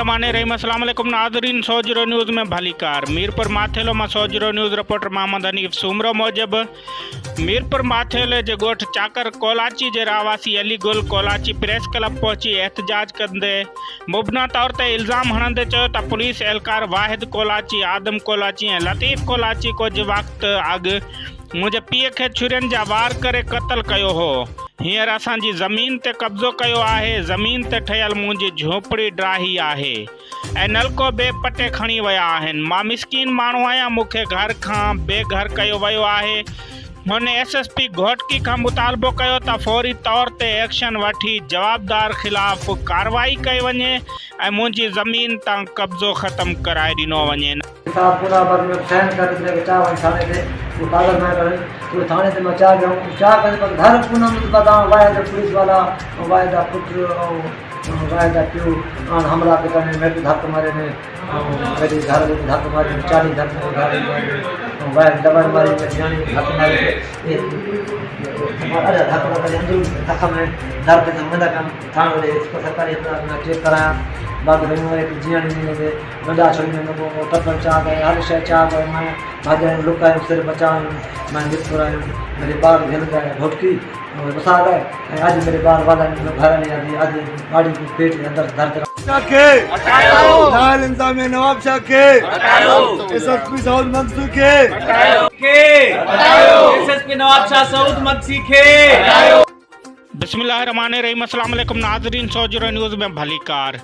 बिस्मिल्लाहिर्रहमानिर्रहीम। अस्सलाम वालेकुम नाज़रीन, 100 न्यूज़ में भलीकार। मीरपुर माथेलो में 100 न्यूज़ रिपोर्टर मोहम्मद हनीफ सूमरो मूजिब मीरपुर माथेले जे ॻोठ चाकर कोलाची जे रहवासी अली गुल कोलाची प्रेस क्लब पहुची एहतजाज कंदे मुबना तौर ते इल्ज़ाम हणंदे चयो त पुलिस एहलकार वाहिद कोलाची, आदम कोलाची ऐं लतीफ़ कोलाची कुझु वक़्तु अॻु मुंहिंजे पीउ खे छुरियुनि जा वार करे क़त्ल कयो हो। हींअर असांजी ज़मीन ते कब्ज़ो कयो आहे। ज़मीन ते ठहियल मुंहिंजी झोपड़ी ड्राही आहे ऐं नलको बे पटे खणी विया आहिनि। मां मिसकीन माण्हू आहियां, मूंखे घर खां बेघर कयो वियो आहे। हुन एसएसपी घोटकी खां मुतालबो कयो त फौरी तौर ते एक्शन वठी जवाबदार ख़िलाफ़ कार्रवाई कई वञे ऐं मुंहिंजी ज़मीन तां कब्ज़ो ख़त्म कराए ॾिनो वञे। कागज में करे तो थाने से मैं चाह गया चाह कर घर पुनः बताऊँ वायदा पुलिस वाला वायदा पुत्र वायदा क्यों हमला के करने मेरे धक्का मारे ने मेरे घर में धक्का मारे 40 धक्का मारे वायदा दबाड़ मारी जाने धक्का मारे ये अरे धक्का मारे अंदर धक्का में दर्द के संबंध का थाने वाले इसको सरकारी अपना चेक कराया बाद में एक जियानी ने मजा छोड़ने को टप्पन चाह गए हर शय चाह गए मैं भागे लुका सिर बचा मैं बिस्कुरा मेरे बाल घिल गए घोटकी बसा गए आज मेरे बाल वाला घर नहीं आती आज गाड़ी के पेट के अंदर दर्द लाल इंतजाम में नवाब शाह के एसएसपी सऊद मंसूर के एसएसपी नवाब शाह सऊद मंसूर के। बिस्मिल्लाहिर्रहमानिर्रहीम। अस्सलाम वालेकुम नाज़रीन, 100 न्यूज़ में भलीकार।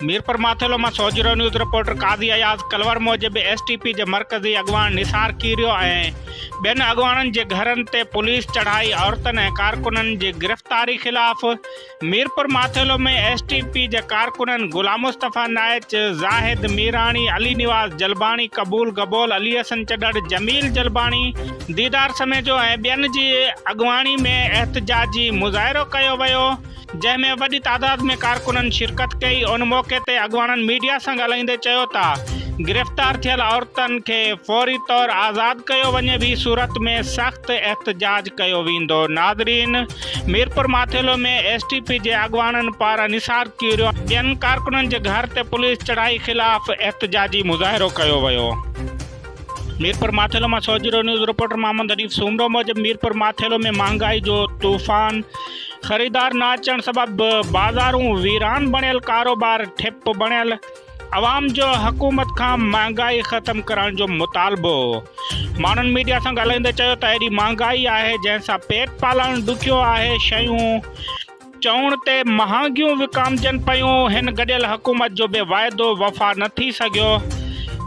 मीरपुर माथेलो में 100 न्यूज़ रिपोर्टर काज़ी अयाज़ कलवर मूजिब एसटीपी जे मरकज़ी अॻवान निसार कीरियो ऐं ॿियनि अॻवाननि जे घरनि ते पुलिस चढ़ाई औरतनि ऐं कारकुननि जी गिरफ़्तारी ख़िलाफ़ मीरपुर माथेलो में एसटीपी जे कारकुननि गुलाम मुस्तफ़ा नाइच, ज़ाहिद मीराणी, अली निवाज़ जलबाणी, कबूल गबोल, अली हसन चडड़, जमील जलबाणी, दीदार समेजो ऐं ॿियनि जी अॻवानी में एहतजाजी मुज़ाहिरो कयो वियो जंहिंमें वॾी तादाद में कारकुननि शिरकत कई। उन मौक़े ते अॻवाननि मीडिया सां ॻाल्हाईंदे चयो त गिरफ़्तार थियल औरतुनि खे फौरी तौर आज़ादु कयो वञे, ॿी सूरत में सख़्तु एहतजाज कयो वेंदो। नाज़रीन, मीरपुर माथेलो में एसटीपी जे अॻवाननि पारां निसार कीरियो ॿियनि कारकुननि जे घर ते पुलिस चढ़ाई ख़िलाफ़ एहतजाजी मुज़ाहिरो कयो वियो। मीरपुर माथेलो में 100 न्यूज़ रिपोर्टर मोहम्मद हनीफ सूमरो मूजिब मीरपुर माथेलो में महंगाई जो तूफ़ान, ख़रीदार न अचण सबबि बाज़ारूं वीरान बणियल, कारोबार ठप बणियल, अवाम जो हुकूमत खां महंगाई ख़त्म करण जो मुतालबो। माण्हुनि मीडिया सां ॻाल्हाईंदे चयो त एॾी महांगाई आहे जंहिंसां पेट पालणु ॾुखियो आहे। शयूं चवण ते महांगियूं विकामजनि पियूं। हिन गॾियल हुकूमत जो बि वाइदो वफ़ा न थी सघियो।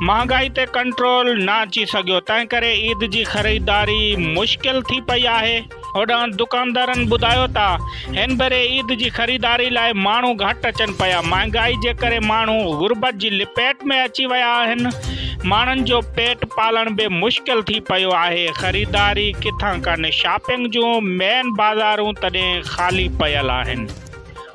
महांगाई ते कंट्रोल न अची सघियो, तंहिं करे ईद जी ख़रीदारी मुश्किल थी पई आहे। होॾां दुकानदारनि ॿुधायो त हिन भेरे ईद जी ख़रीदारी लाइ माण्हू घटि अचनि पिया। महांगाई जे करे माण्हू गुरबत जी लिपेट में अची विया आहिनि। माण्हुनि जो पेट पालण बि मुश्किल थी पियो आहे। ख़रीदारी किथां कनि, शॉपिंग जूं मेन बाज़ारूं तॾहिं ख़ाली पियल आहिनि।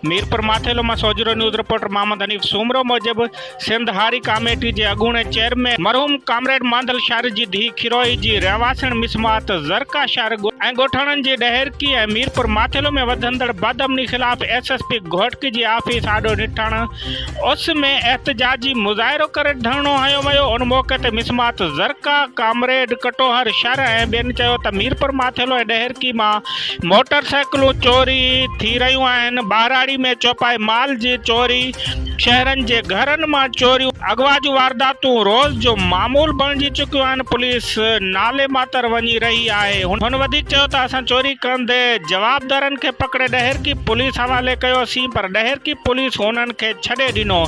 मीरपुर माथेलो में 100 न्यूज़ रिपोर्टर मोहम्मद हनीफ सूमरो मूजिब सिंध हारी कमेटी के अगूणे चेयरमैन मरहूम कामरेड मांदल शहर की धी खिरोई की रहवासन मिसमात ज़रका शहर ऐं ॻोठाणनि जी ॾहरकी ऐं मीरपुर माथेलो में वधंदड़ बदअमनी ख़िलाफ़ एसएसपी घोटकी जी ऑफिस आॾो निठाण उस में एहतजाजी मुज़ाहिरो करे धरणो हयो वियो। उन मौक़े ते मिसमात ज़रका, कामरेड कटोहर शहर ऐं ॿियनि चयो त मीरपुर माथेलो ऐं ॾहरकी मां मोटरसाइकिलूं चोरी थी रहियूं आहिनि। ॿाहिराड़ी में चौपाई माल जी चोरी, शहरनि जे घरनि मां चोरियूं, अगवा जूं वारदातूं रोज़ जो मामूल बणिजी चुकियूं आहिनि। पुलिस नाले मातर वञी रही आहे। हुन वधीक चयो त असां चोरी कंदे जवाबदारनि खे पकड़े ॾहरकी पुलिस हवाले कयोसीं, पर ॾहरकी पुलिस हुननि खे छॾे ॾिनो।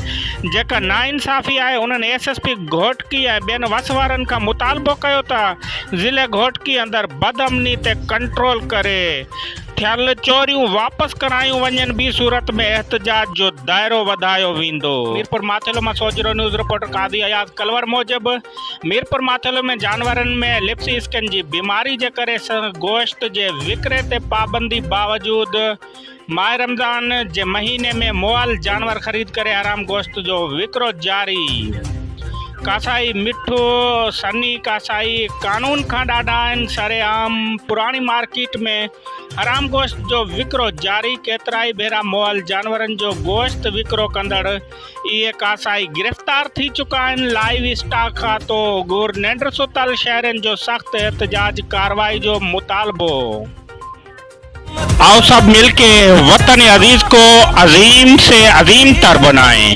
जेका नाइंसाफ़ी आहे उन्हनि एसएसपी घोटकी ऐं ॿियनि वसवारनि खां मुतालबो कयो त ज़िले घोटकी अंदरि बदअमनी ते कंट्रोल करे थियल चोरियूं वापसि करायूं वञनि, ॿी सूरत में एहतजाज जो दायरो वधायो वेंदो। मीरपुर माथेलो में 100 न्यूज़ रिपोर्टर काज़ी अयाज़ कलवर मूजिब मीरपुर माथेलो में जानवरनि में लिप्स स्किन जी बीमारी जे करे गोश्त जे विकिरे ते पाबंदी बावजूद माह रमज़ान जे महीने में मुअल जानवर ख़रीद करे हराम गोश्त जो विकिरो जारी। कासाई मिठो सनी कासाई कानून खां ॾाढा आहिनि। सरेआम पुराणी मार्केट में हराम गोश्त जो विकिरो जारी, केतिराई भेरा मुअल जानवरनि जो गोश्त विकिरो कंदड़ इहे कासाई गिरफ़्तार थी चुका आहिनि। लाइव स्टॉक खातो गुर निंड सुतल शहरनि जो सख्त एहतजाज कार्रवाई जो मुतालबो। आओ सब मिलके वतन अजीज को अजीम से अजीम तर बनाएं।